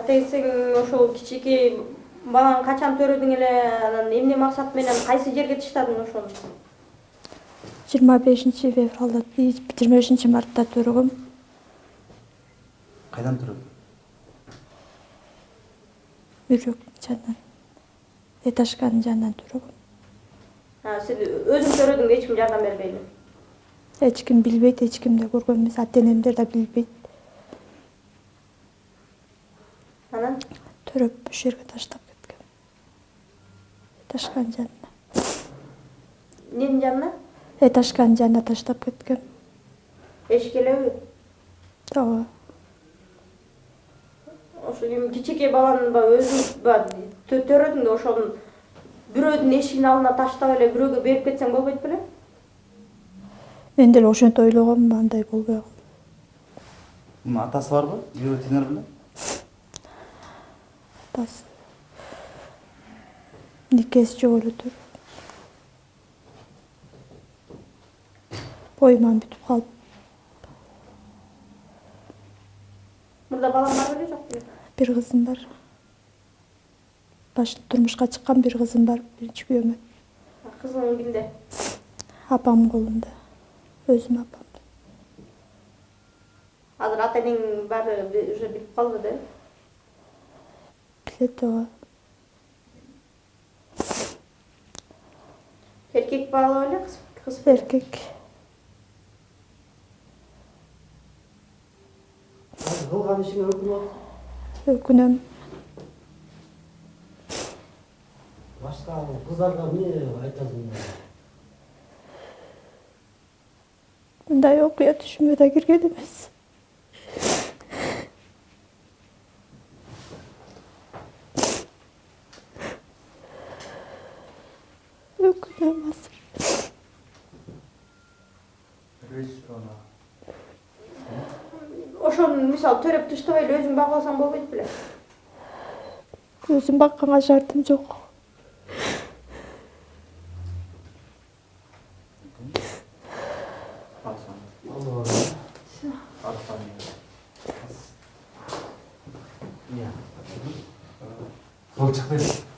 Атайсың ошол кичинекей баланы качан төрөдүң эле, анан эмне максат менен кайсы жерге таштадың ошону? 25 февралда, 25 мартта төрөгөм. Кайдан төрөдүң? Бирок жанынан. Этажканын жанынан төрөгөм. Сен өзүң төрөдүң, эч ким жардам бербейби? Эч ким билбейт, эч ким да көргөн эмес, ата-энемдер да билбейт. Анан Төрөп ошол жерге таштап кеткем. Этажканын жанына. эмненин жанына? Этажканын жанына таштап кеткем. Эшик элеби? Ооба. Ошо кичинекей баланы өзүң төрөдүң да ошонун бирөөдүн эшигинин алдына таштап эле бирөөгө берип кетсең болбойт беле? Мен деле ошентип ойлогом, андай болбой калды. Мунун атасы барбы? Бирөө тенер беле? Атасы никеси жок эле. Бойман бүтүп калып. Мурда балаң бар беле, жок беле? Бир кызым бар. Башында турмушка чыккан бир кызым бар, биринчи күйөөмөн. Кызың кимде? Апам колунда. Өзүм апам. Азыр ата-энең баары уже билип калды да? Билет ооба. Эркек бала беле, кыз? Эркек. Кылган ишиңе өкүнүп атасың? Өкүнөм. Башка кыздарга эмне айтасың? Мындай окуя түшүмө да кирген эмес. Өкүнөм азыр. Ошону мисалы төрөп таштабай эле өзүң багып алсаң болбойт беле? Өзүм бакканга шартым жок. Болчак берет.